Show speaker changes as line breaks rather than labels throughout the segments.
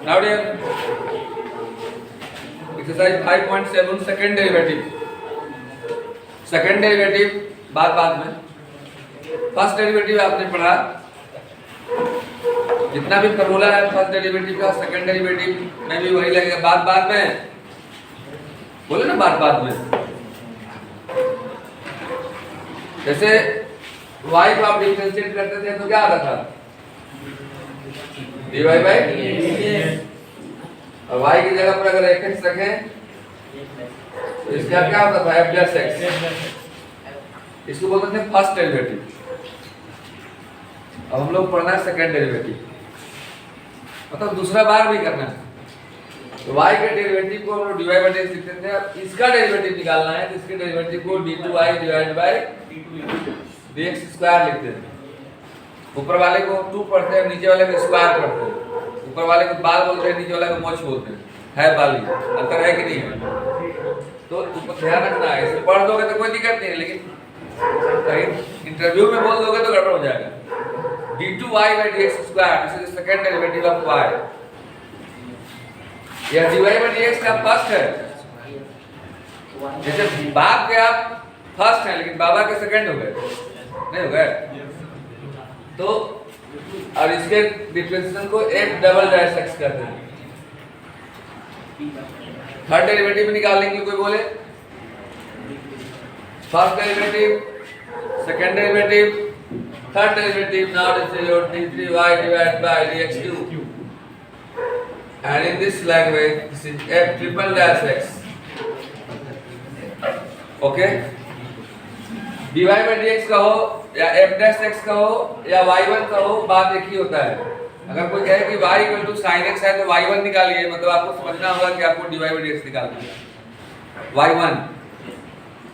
Now dear, exercise 5.7 second derivative. Second derivative बाद में, first derivative आपने पढ़ा, जितना भी फॉर्मूला है फर्स्ट डेरिवेटिव का सेकंड डेरिवेटिव में भी वही लगेगा। बाद में बोले ना, बाद में जैसे y को आप डिफरेंशिएट करते थे तो क्या आता था, dy बाई और y की जगह पर अगर x रखें तो इसका क्या होता था, f प्लस x। इसको बोलते थे फर्स्ट डेरिवेटिव। अब हम लोग पढ़ना है सेकंड डेरिवेटिव, मतलब दूसरा बार भी करना है। तो y के डेरिवेटिव को हम लोग dy बाई dx लिखते थे। अब इसका डेरिवेटिव निकालना है तो इसके डेरिवेटिव को d2y divide by dx square लिखते हैं। ऊपर वाले को 2 पढ़ते हैं, नीचे वाले को स्क्वायर पढ़ते हैं। ऊपर वाले को बाल बोलते हैं, नीचे वाले को मोछ बोलते हैं। है बाली, अंतर है कि नहीं है? तो ऊपर ध्यान रखना है। इसे पढ़ दोगे तो कोई दिक्कत नहीं है, लेकिन कहीं इंटरव्यू में बोल दोगे तो गड़बड़ हो जाएगा। d2y by dx square, this is the second derivative of y। यह dy बाय dx का फर्स्ट है। जैसे बाप के आप फर्स्ट है लेकिन बाबा के सेकंड हो गए, नहीं हो गए? तो और इसके डिफरेंशियल को f डबल डैश x करते हैं। थर्ड डेरिवेटिव निकाल लेंगे, कोई बोले first derivative, second derivative, third derivative. Now this is your d3y divide by dx cube, and in this language this is f triple dash x। Okay, dy by dx का हो या f dash x का हो या y1 का हो, बात एक ही होता है। अगर कोई कहे कि y equal to sin x है तो y1 निकालिए, मतलब आपको समझना होगा कि आपको dy बाई dx निकालना है। y1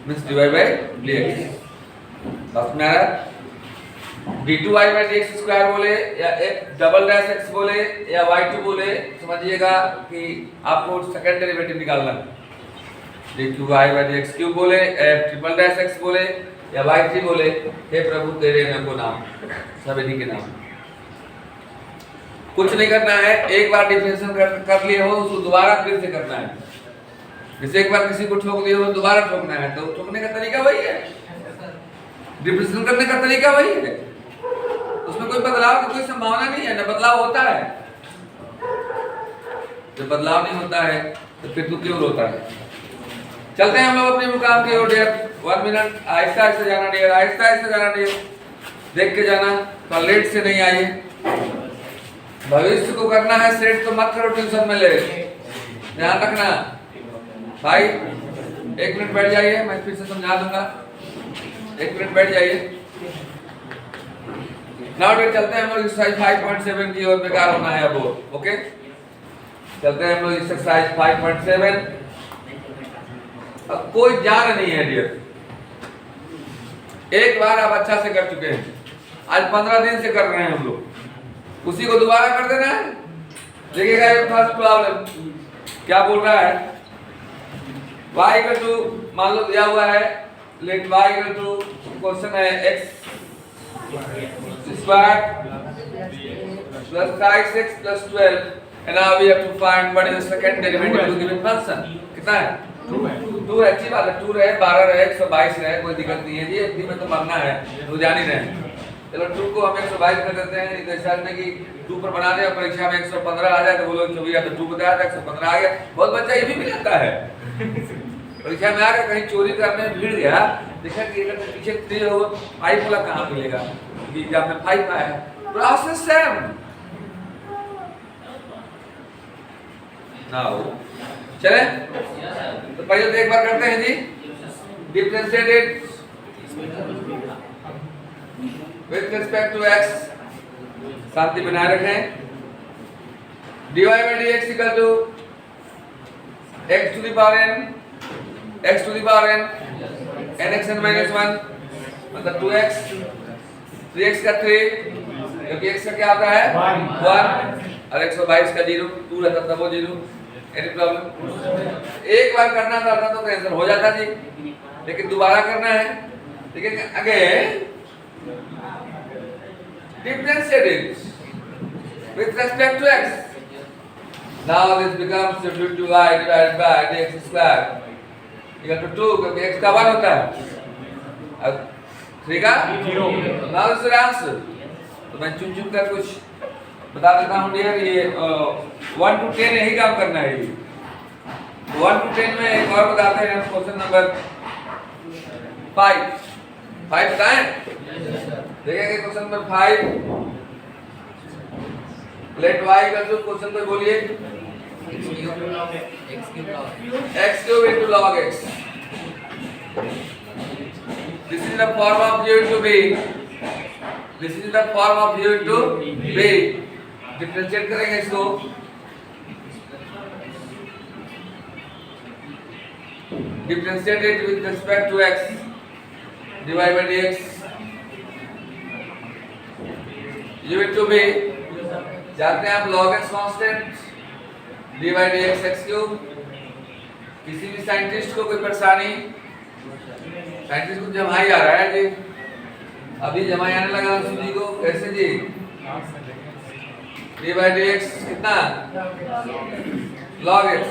means dy by dx। बस में आ रहा है। d2y बाई dx स्क्वायर बोले या f डबल डैश x बोले या y2 बोले, समझिएगा कि आपको सेकंड डेरिवेटिव निकालना है। d2y बाई dx क्यूब बोले, f ट्रिपल डैश x बोले या y3 बोले, हे प्रभु तेरे को नाम, सब इन्हीं के नाम। कुछ नहीं करना है, एक बार डिफरेंशियल कर लिए हो उसको दोबारा फिर से करना है। जैसे एक बार किसी को ठोक दिए हो दोबारा ठोकना है, तो ठोकने का तरीका वही है, डिफरेंशियल करने का तरीका वही है। उसमें कोई बदलाव की कोई संभावना नहीं है, ना बदलाव होता है। जब बदलाव नहीं होता है तो फिर तू क्यों रोता है? चलते हैं हम लोग अपने मुकाम की ओर। 1 मिनट, आहिस्ता आहिस्ता जाना डियर, आहिस्ता आहिस्ता जाना डियर, देख के जाना, तो लेट से नहीं आइए। भविष्य को करना है सेट तो मत करो ट्यूशन में ले, ध्यान रखना भाई। 1 मिनट बैठ जाइए, मैं फिर से समझा दूंगा। 1 मिनट बैठ जाइए। नाउ डेट चलते हैं हम लोग एक्सरसाइज 5.7 की ओर। बेकार होना है अब, ओके? चलते हैं हम लोग एक्सरसाइज 5.7। अब कोई जान नहीं है डियर, एक बार आप अच्छा से कर चुके हैं, आज 15 दिन से कर रहे हैं हम लोग, उसी को दोबारा कर देना है। देखिएगा ये फर्स्ट प्रॉब्लम क्या बोल रहा है, y इक्वल टू मान लो दिया हुआ है, let y equal to question है x square plus 5x plus 12 and now we have to find what is the second derivative of the given function। कितना है? 2 है। अच्छी बात है, 2 रहे, 12 रहे, 122 रहे, कोई दिक्कत नहीं है जी। इतनी में तो मरना है, तो जान ही रहे हैं। चलो 2 को हम 122 कर देते हैं। इस हिसाब में कि 2 पर बना दे और परीक्षा में 115 आ जाए तो बोलो 24 तो 2 बताया था 115 आ गया। बहुत बच्चा ये भी मिल जाता है, परीक्षा में आकर कहीं चोरी करने में भीड़ गया, देखा कि अगर पीछे 3 हो 5 वाला कहाँ मिलेगा, कि एग्जाम में 5 आया है। प्रोसेस सेम ना हो। चले तो पहले तो एक बार करते हैं जी, differentiated with respect to x, शांति बनाए रखें। dy by dx equal to x to the power n, x to the power n, nxn minus 1 मतलब 2x, 3x का 3, क्योंकि x का क्या आता है 1 और 122 का 0, 2 रहता तब वो 0। Any problem? एक बार करना था तो आंसर हो जाता जी, लेकिन दोबारा करना है। लेकिन again differentiate it with respect to x। Now this becomes root 2y divided by dx square equal to 2 क्योंकि x का 1 होता है और 3 का 0। Now this is the answer। तो मैं चुन चुन कर कुछ बता देता हूँ डियर, ये 1 to 10 यही काम करना है। 1 to 10 में एक और बताते हैं क्वेश्चन नंबर 5 बताएं। देखेंगे question number 5। Let y equal to question पे बोलिए x cube into log x। This is the form of u into b। This is the form of u into b। Differentiate करेंगे इसको। Differentiate it with respect to x dy by dx u into b। जानते हैं आप log x constant dy dx x cube. किसी भी scientist को कोई परेशानी, साइंटिस्ट को जमाई आ रहा है जी, अभी जमाई आने लगा जी को, कैसे जी dy dx कितना log x।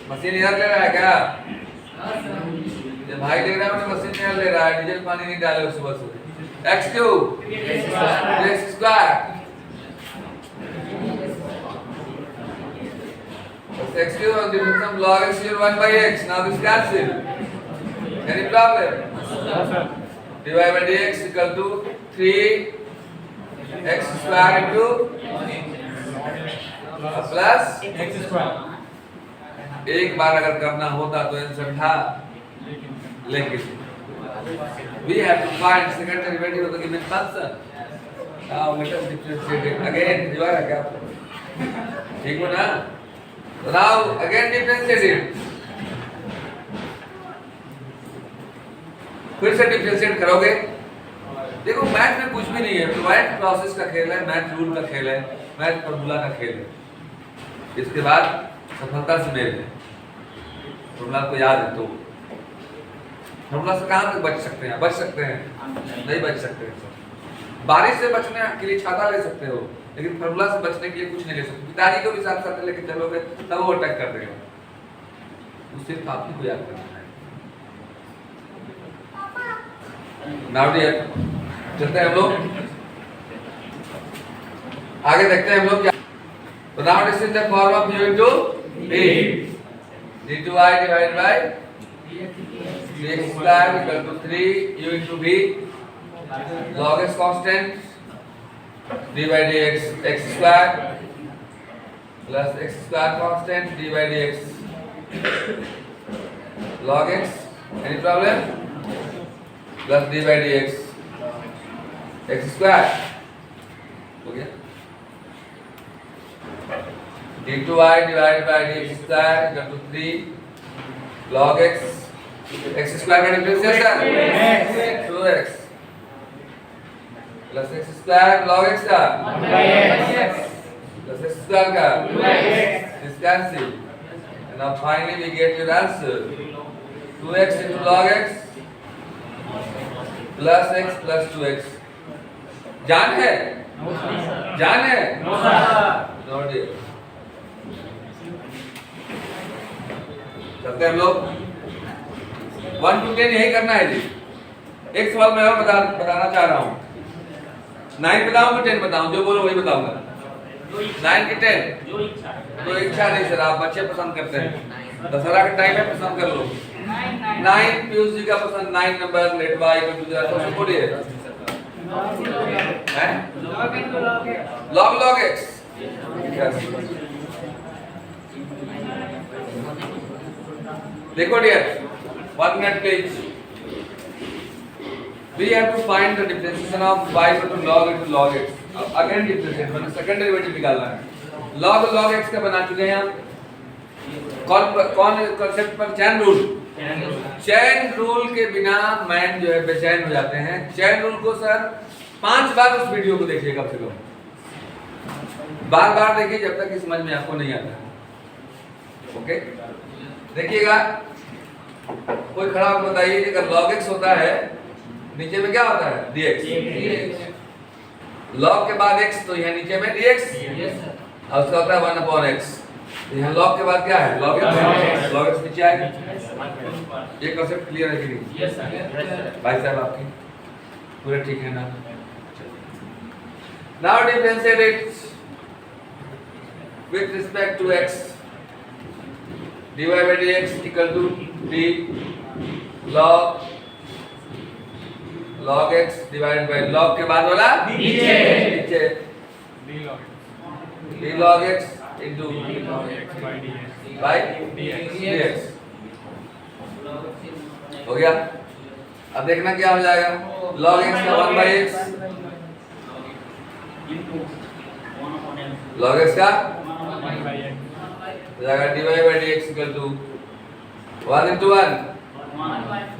मशीन इधर ले रहा है क्या? जब भाई ले रहा है तो मशीन इधर ले रहा है, डीजल पानी नहीं डाले उस सुबह सुबह। x cube x square x cube on the difference log x cube 1 by x। Now this cancel। Any problem? No sir। dy by dx equal to 3 x square into plus x square। एक बार अगर करना होता तो answer था, लेकिन we have to find second derivative of the given function। Now let us differentiate it again। दीवार है क्या? ठीक हो ना? Now again differentiate it। फिर से डिफरेंशिएट करोगे। देखो मैथ में कुछ भी नहीं है, मैथ प्रोसेस का खेल है, मैथ रूल का खेल है, मैथ फॉर्मूला का खेल है। इसके बाद सफलता से मेल है। फॉर्मूला को याद है तो फॉर्मूला से कहां तक बच सकते हैं? बच सकते हैं? नहीं बच सकते हैं। बारिश से बचने के लिए छाता ले सकते हो, लेकिन फॉर्मूला से बचने के लिए कुछ नहीं ले सकते। पिताजी को भी साथ साथ लेके चलोगे तब वो अटैक कर देगा। उससे काफी को याद करना है। नाउ डियर चलते हैं हम लोग आगे, देखते हैं हम लोग क्या। तो now this is the form of u into b d2y divided by dx square equal to 3 u into b log x constant d by dx x square plus x square constant d by dx log x। any problem? plus d by dx x square हो गया। d2y divided by dx square equal to 3 log x square का differentiation 2x plus x square log x का 1/x plus x square का 2x। this cancel and now finally we get your answer 2x into log x plus x plus 2x। जान है? जान है? No dear. करते हैं हम लोग 1 to 10 यही करना है जी। एक सवाल मैं और बताना चाह रहा हूँ। 9 बताऊं कि 10 बताऊं? जो बोलो वही बताऊंगा। 9 की 10 तो इच्छा नहीं सर, आप बच्चे पसंद करते हैं, दशहरा के टाइम में पसंद कर लो। 9 पीयूष जी का पसंद 9 number let y equal to 0 तो बोलिए log x। देखो dear 1 minute please। we have to find the differentiation of y equal to log into log x। Again differentiate मतलब सेकंड डेरिवेटिव निकालना है। log x का बना चुके हैं हम। कौन कांसेप्ट पर? Chain rule. चैन रूल के बिना मैन जो है बेचैन हो जाते हैं। चैन रूल को सर 5 बार उस वीडियो को देखिए, कम से कम बार बार देखिए जब तक समझ में आपको नहीं आता। ओके देखिएगा, कोई खड़ा होकर बताइए अगर log x होता है नीचे में क्या होता है? dx। log के बाद x तो यहाँ नीचे में dx और उसका होता है 1/x। यहाँ लॉग के बाद क्या है? लॉग एक्स नीचे आएगा। ये कांसेप्ट क्लियर है कि नहीं?
Yes sir.
भाई साहब आपकी पूरा ठीक है ना? Now differentiate it with respect to x. dy by dx equal to d log x divided by log के बाद वाला नीचे d log x into by dx हो गया। अब देखना क्या हो जाएगा? log x का 1 by x log x का हो जाएगा dy by dx equal to 1 into 1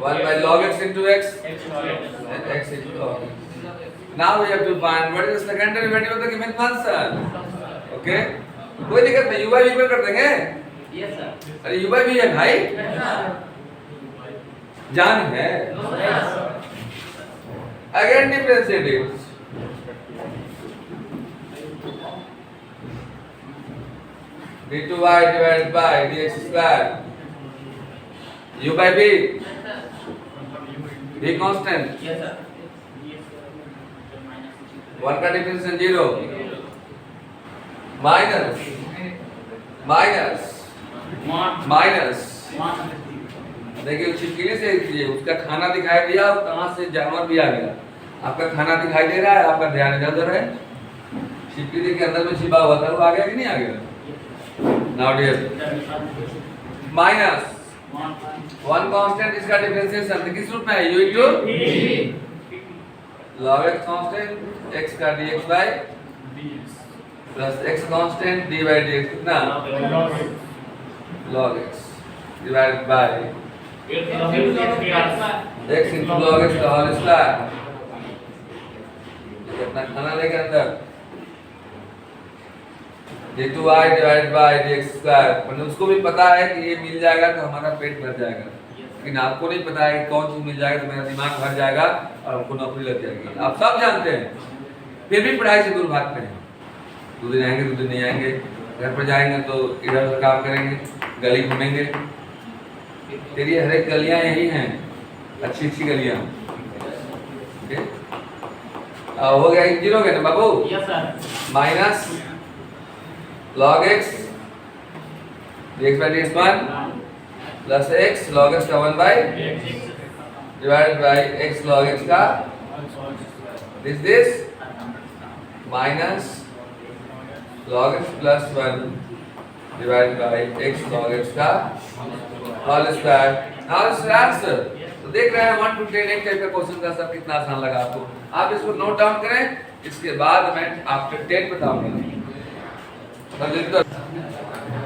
by log x into x and x into log x. Now we have to find what is the second derivative of the given function. Okay? कोई दिक्कत नहीं, u by v पर कर देंगे।
Yes sir.
अरे u by v है भाई, जान है। Again differentiate it. d2y divided by dx square u by v v constant
yes sir.
1 का डिफरेंशियल 0 माइनस देखिए छिपकली से ये उसका खाना दिखाई दिया और कहां से जानवर भी आ गया। आपका खाना दिखाई दे रहा है, आपका ध्यान इधर उधर है, छिपकली के अंदर में छिपा हुआ था, वो आ गया कि नहीं आ गया? Now dear माइनस 1 कांस्टेंट, इसका डिफरेंशिएशन किस रूप में है? u into log x constant x का dx by plus x constant dy by dx कितना? log x divided by x into log x का होल स्क्वायर। कितना खाना लेके अंदर d2y divided by dx square, मतलब उसको भी पता है कि ये मिल जाएगा तो हमारा पेट भर जाएगा, लेकिन आपको नहीं पता है कि कौन चीज मिल जाएगा तो मेरा दिमाग भर जाएगा और हमको नौकरी लग जाएगी। आप सब जानते हैं, फिर भी पढ़ाई से दूर भागते हैं। 2 दिन आएंगे 2 दिन नहीं आएंगे, घर पर जाएंगे तो इधर उधर काम करेंगे, गली घूमेंगे। तेरी हर एक गलियां यही हैं, अच्छी अच्छी गलियां। हो गया 0 हो गया ना बाबू?
Yes sir.
Minus log x dx by dx 1 plus x log x का 1 by divided by x log x का this minus log x plus 1 divided by x log x का whole square। now is the answer। तो देख रहे हैं 1 to 10 एक type का question का सब कितना आसान लगा आपको। आप इसको नोट डाउन करें, इसके बाद मैं आफ्टर 10 बताऊंगा।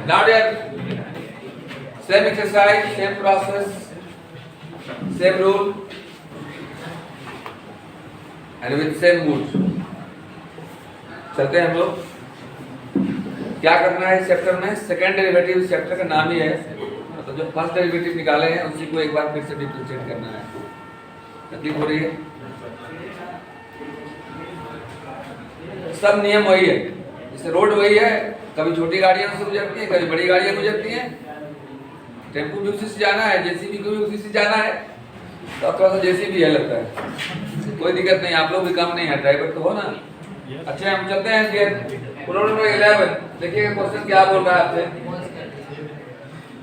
Now dear, same exercise, same process, same rule, and with same mood। चलते हैं हम लोग। क्या करना है इस चैप्टर में? सेकेंड डेरिवेटिव इस चैप्टर का नाम ही है, तो जो फर्स्ट डेरिवेटिव निकाले हैं उसी को एक बार फिर से डिफरेंशिएट करना है। तकलीफ हो रही है? सब नियम वही है, जैसे रोड वही है, कभी छोटी गाड़ियां से गुजरती हैं, कभी बड़ी गाड़ियां गुजरती हैं। टेम्पो भी उसी से जाना है, जेसीबी को भी उसी से जाना है, तो थोड़ा सा जेसीबी है लगता है, कोई दिक्कत नहीं। आप लोग भी कम नहीं है, ड्राइवर तो हो ना। अच्छा हम चलते हैं फिर प्रॉब्लम नंबर 11। देखिए क्वेश्चन क्या बोल रहा है आपसे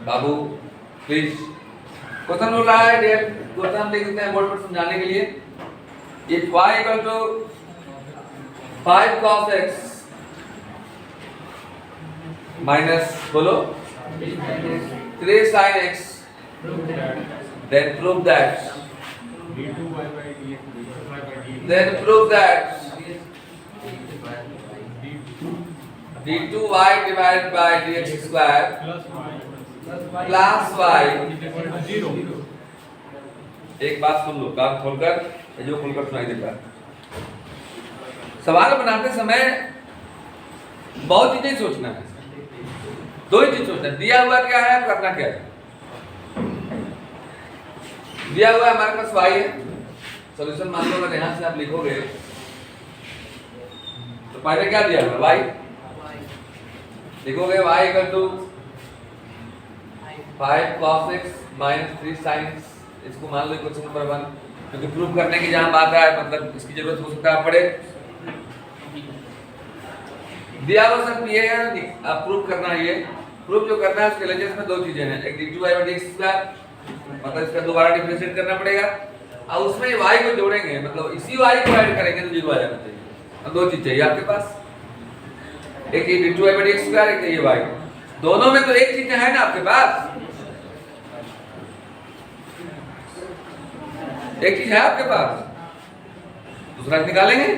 बाबू, प्लीज। क्वेश्चन बोल रहा है डियर, क्वेश्चन देख लेते हैं बोर्ड पर समझाने के लिए। If y equal to 5 cos x minus बोलो 3 sin x, then prove that d2y divided by dx square plus y। एक बात सुन लो, कान खोलकर, जो खोलकर सुनाई देता है। सवाल बनाते समय बहुत चीजें सोचना है, 2 ही चीज सोचना है। दिया हुआ क्या है, करना क्या है। दिया हुआ हमारे पास y है, सॉल्यूशन मान लो अगर यहां से आप लिखोगे तो पहले क्या दिया हुआ y, लिखोगे y equal to 5 cos x minus 3 sin x। इसको मान लो क्वेश्चन नंबर 1, क्योंकि प्रूफ करने की जहां बात है मतलब इसकी जरूरत हो सकता है पड़े। दिया हुआ सब ये है नहीं, आप प्रूफ करना है। ये प्रूफ जो करना है उसके एलएचएस में दो चीजें हैं, एक d2y/dx² मतलब इसका दोबारा डिफरेंशिएट करना पड़ेगा, और उसमें y को जोड़ेंगे, मतलब इसी y को ऐड करेंगे तो 0 आ जाना चाहिए। अब दो चीज चाहिए आपके पास, एक ये d2y/dx², एक ये y। दोनों में तो एक चीज है ना आपके पास, एक चीज है आपके पास, दूसरा निकालेंगे,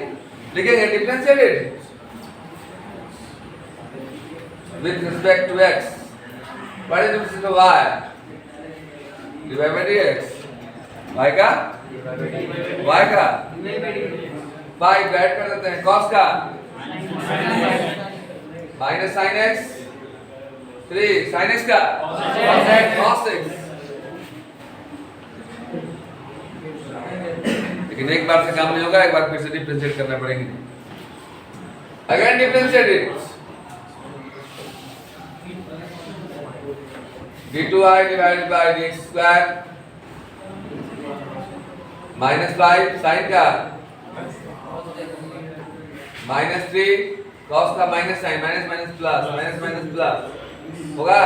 लिखेंगे differentiated with respect to x, what is with respect to y, divided by dx, y का y ऐड कर देते हैं, cos का minus sin x 3 sin x का cos x। लेकिन एक बार से काम नहीं होगा, एक बार फिर से डिफरेंशिएट करना पड़ेंगे। Again differentiated d2y divided by dx² minus 5 sin का माइनस 3 cos का minus sin minus minus plus minus minus plus होगा।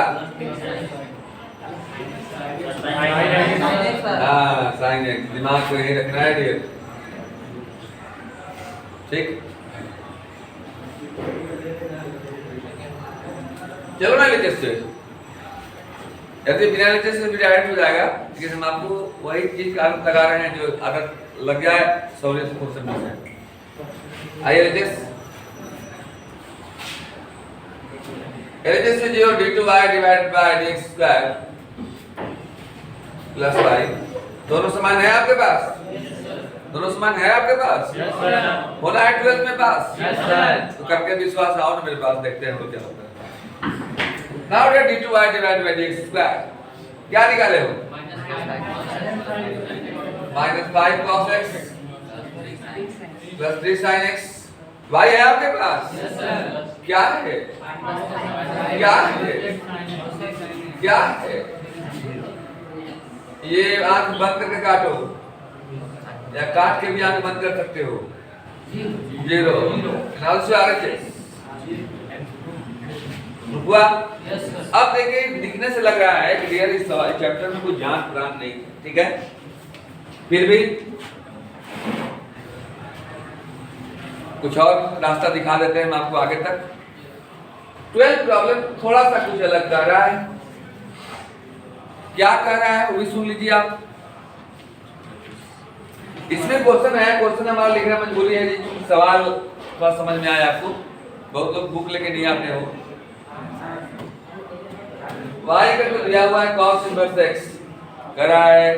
हाँ sin x, दिमाग को यही रखना है डियर, ठीक। चलो ना लेते से, यदि बिना लेते से भी डायरेक्ट हो जाएगा, लेकिन हम आपको वही चीज का आदत लगा रहे हैं जो आदत लग जाए सौरे से क्वेश्चन में। आइए लेते से जो d2y divided bye dx² plus y, दोनों समान है आपके पास, दोनों समान है आपके पास, होना है 12 में पास, तो करके विश्वास आओ ना मेरे पास, देखते हैं तो क्या होता है। Now let d2y divided by dx², क्या निकाले हो, minus 5 cos x plus 3 sin x, y है आपके पास, क्या है, क्या है, क्या है, ये आंख बंद करके काटो या काट के भी आंख बंद कर सकते हो, 0 also RHS हुआ। अब देखिए दिखने से लग रहा है कि डियर इस चैप्टर में कोई जांच पड़ताल नहीं, ठीक है, फिर भी कुछ और रास्ता दिखा देते हैं हम आपको आगे तक। 12 प्रॉब्लम थोड़ा सा कुछ अलग कर रहा है, क्या कह रहा है वो भी सुन लीजिए आप। इसमें क्वेश्चन है, क्वेश्चन हमारा लिखना मजबूरी है जी, सवाल थोड़ा समझ में आया आपको, बहुत लोग बुक लेके नहीं आते हो। y का तो दिया हुआ है cos इनवर्स x, कह रहा है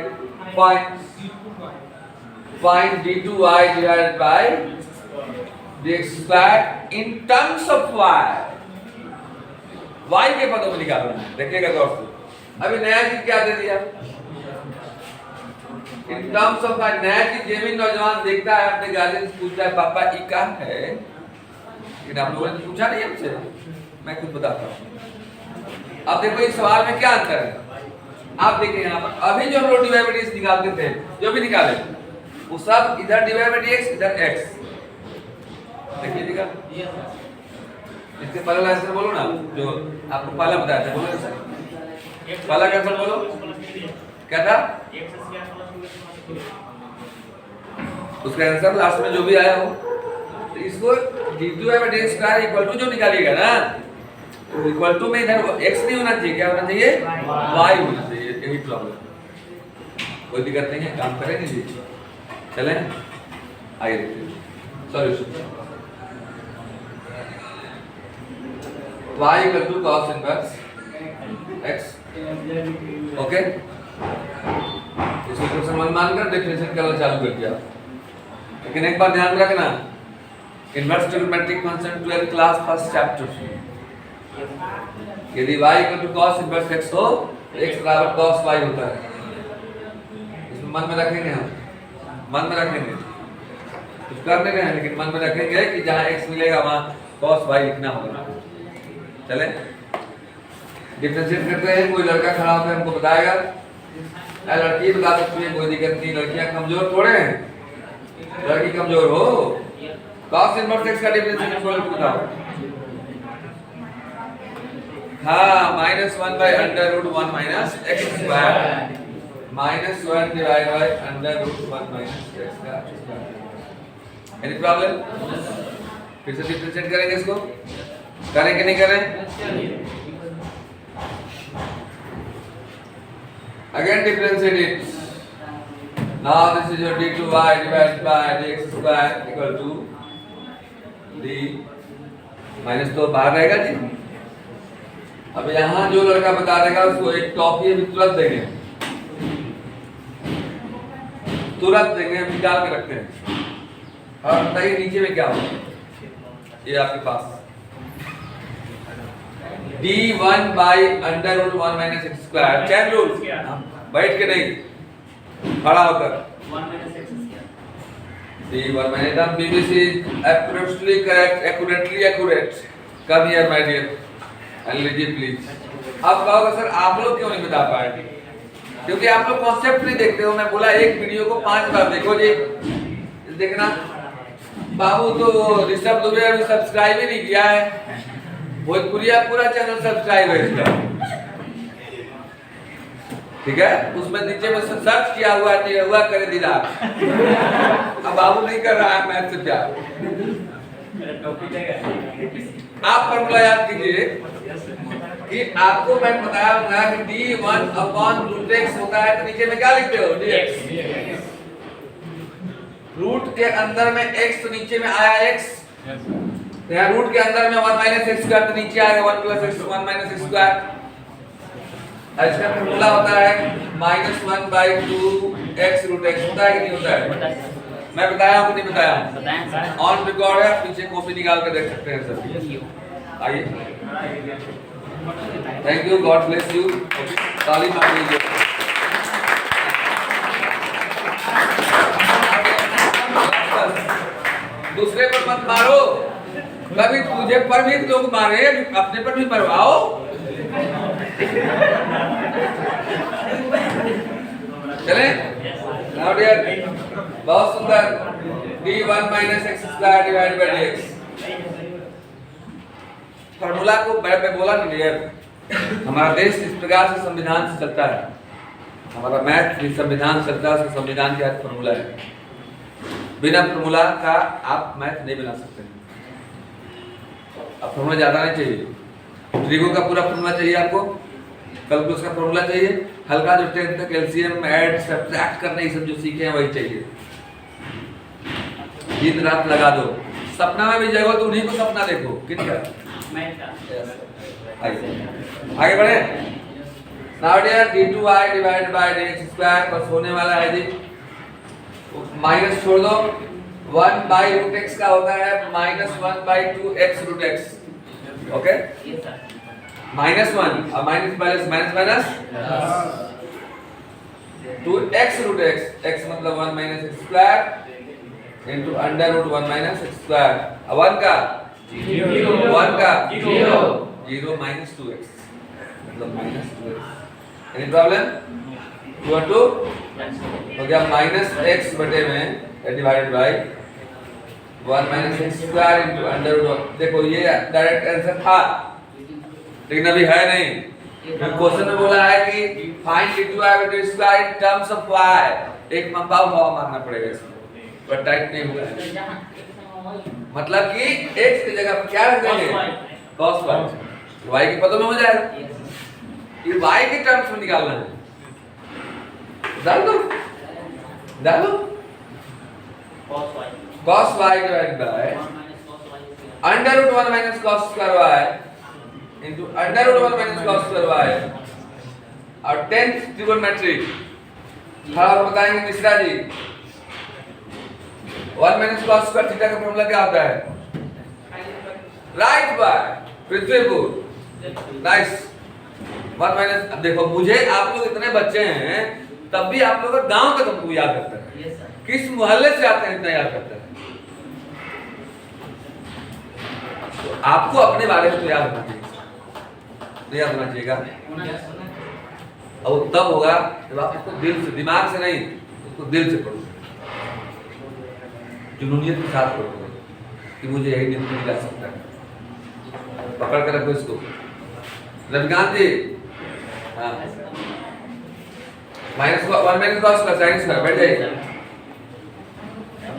find d2y divided bye dx² in terms of y के पदों में निकालना है। देखिएगा गौर से, अभी नया चीज क्या दे दिया, इन टर्म्स ऑफ नया चीज। ये भी नौजवान देखता है अपने गार्जियन से पूछता है पापा ये क्या है, लेकिन आप लोगों ने पूछा नहीं हमसे, मैं खुद बताता हूँ। अब देखो इस सवाल में क्या अंतर है, आप देखिए यहाँ पर अभी जो हम लोग डिवाइड बाय dx निकालते थे, जो भी निकाले वो सब इधर डिवाइड बाय dx इधर x, देखिएगा। इसके पहला आंसर बोलो ना, जो आपको पहला बताया था, बोलो सर पहला का आंसर बोलो, क्या था उसका आंसर लास्ट में जो भी आया हो। तो इसको d2y bye dx² equal to जो निकालिएगा ना, इक्वल टू में इधर x नहीं होना चाहिए, क्या होना चाहिए, y होना चाहिए। यही प्रॉब्लम, कोई दिक्कत नहीं है, काम करेंगे जी। चलें आइए देखते हैं solution. y equal to cos inverse x, okay. इसको क्वेश्चन मानकर डिफरेंशिएट करना चालू कर दिया, लेकिन एक बार ध्यान रखना, inverse trigonometric function 12th class first chapter, यदि y equal to cos inverse x हो तो x बराबर cos y होता है। इसमें मन में रखेंगे, हम मन में रखेंगे, कुछ कर नहीं रहे हैं लेकिन मन में रखेंगे कि जहां x मिलेगा वहां cos y लिखना होगा। चले डिफरेंशिएट करते हैं। कोई लड़का खड़ा होकर हमको बताएगा, या लड़की बता सकती है, कोई दिक्कत नहीं। लड़कियां कमजोर थोड़े हैं, लड़की कमजोर हो। cos इनवर्स x का डिफरेंशिएट बताओ। हाँ, -1 by √1 minus x square, -1 divided by √1 minus x square। Any problem? फिर से डिफरेंशिएट करेंगे इसको, करें कि नहीं करें? Again differentiate it. Now this is your d2y divided by dx square equal to d minus तो बाहर रहेगा जी। अब यहाँ जो लड़का बता देगा उसको एक टॉफी अभी तुरंत देंगे, तुरंत देंगे, हम निकाल के रखते हैं। और बताइए नीचे में क्या होगा? ये आपके पास d1 by √1 minus x square। Chain rule, बैठ के नहीं, खड़ा होकर।
1 minus x square।
d1 minus हम BBC absolutely correct, accurately accurate। Come here my dear, and लीजिए प्लीज। अब कहोगे सर आप लोग क्यों नहीं बता पाए? क्योंकि आप लोग कॉन्सेप्ट नहीं देखते हो। मैं बोला एक वीडियो को 5 बार देखो जी। देखना बाबू तो ऋषभ दुबे अभी सब्सक्राइब ही नहीं किया है। भोजपुरिया पूरा चैनल सब्सक्राइब है इसका, ठीक है? उसमें नीचे में सर्च किया हुआ नहीं हुआ करे दीदार। अब बाबू नहीं कर रहा है मैथ से प्यार। आप फॉर्मूला याद कीजिए कि आपको मैं बताया होगा कि d1/√x होता है, तो नीचे में क्या लिखते हो? dx। रूट के अंदर में x, तो नीचे में आया x। तो यहाँ रूट के अंदर में 1 minus x square, तो नीचे आएगा 1 plus x 1 minus x square। इसका फॉर्मूला होता है -1 by 2x √x। होता है कि नहीं होता है? मैं बताया हूँ कि नहीं बताया? ऑन रिकॉर्ड है, पीछे कॉपी निकाल के देख सकते हैं सर। आइए, thank you, God bless you. ताली मार लीजिए। दूसरे पर मत मारो, कभी तुझे पर भी लोग मारे, अपने पर भी मरवाओ। चले नाउ डियर, बहुत सुंदर। d1 minus x square divided by dx। Formula को मैं बोला ना डियर, हमारा देश इस प्रकार से संविधान से चलता है। हमारा मैथ भी संविधान से चलता है, संविधान के आज फॉर्मूला है। बिना फॉर्मूला का आप मैथ नहीं बना सकते। अब फॉर्मूला ज्यादा नहीं चाहिए, ट्रिगो का पूरा फॉर्मूला चाहिए आपको, कैलकुलस का फॉर्मूला चाहिए, हल्का जो 10th तक एलसीएम ऐड सब्ट्रैक्ट करना ये सब जो सीखे हैं वही चाहिए। दिन रात लगा दो, सपना में भी जगो तो उन्हीं को सपना देखो। किनका? आगे बढ़े। Now dear d2y divided by dx square बस होने वाला है जी। माइनस छोड़ दो, 1 by √x का होता है -1 by 2x √x। ओके, -1 और minus minus 2x √x। x मतलब 1 minus x square into √1 minus x square। 1 का 0 minus 2x मतलब -2x। Any problem? 2 और 2 हो गया -x बटे में divided by 1 minus x square into √1। देखो ये डायरेक्ट आंसर था, लेकिन अभी है नहीं। क्वेश्चन में बोला है कि find d2y by dx square in terms of y। एक मंबाव भाव मानना पड़ेगा इसमें, पर टाइप नहीं होगा। मतलब कि x की जगह पर क्या रख देंगे? cos y। y के पदों में हो जाएगा। ये y के टर्म्स में निकालना है। डाल दो cos y divided by √1 minus cos square y into √1 minus cos square y। और 10th ट्रिगोनोमेट्री और बताएंगे Mishra ji. 1 minus cos square theta का फॉर्मूला क्या होता है? Right by Prithvipur. Nice. 1 minus, अब देखो मुझे आप लोग इतने बच्चे हैं तब भी आप लोग का गांव का तुमको याद करता है। किस मोहल्ले से आते हैं इतना याद करता है? तो आपको अपने बारे में तो याद रखना चाहिए। तो याद होना चाहिएगा।
Yes, sir.
और वो तब होगा जब आप उसको दिल से, दिमाग से नहीं, उसको दिल से पढ़ोगे, जुनूनियत के साथ पढ़ोगे कि मुझे यही नींद मिला सकता है। पकड़ कर रखो इसको। रविकांत जी, हाँ, minus one minus cos plus sine square, बैठ जाइए।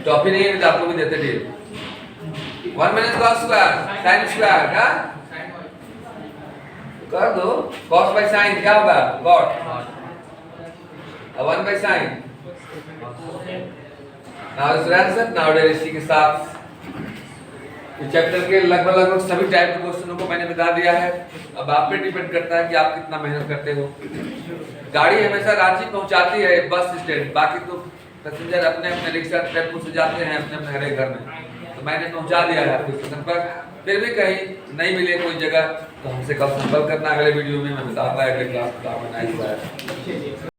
टॉपी नहीं है तो आपको भी देते थे। One minus cos square sine square, क्या कर दो, कॉस बाय साइन क्या होगा, cot, one by sine. Now इस आंसर, नाउ इसी के साथ इस चैप्टर के लगभग सभी टाइप के क्वेश्चनों को मैंने बता दिया है। अब आप पे डिपेंड करता है कि आप कितना मेहनत करते हो। गाड़ी हमेशा रांची पहुंचाती है बस स्टैंड, बाकी तो पैसेंजर अपने अपने रिक्शा टेम्पो से जाते हैं अपने अपने हर एक घर में। तो मैंने पहुंचा दिया है आपको स्टेशन पर। फिर भी कहीं नहीं मिले कोई जगह तो हमसे कल संपर्क करना। अगले वीडियो में मैं बताऊंगा कि क्लास का बनाया हुआ है।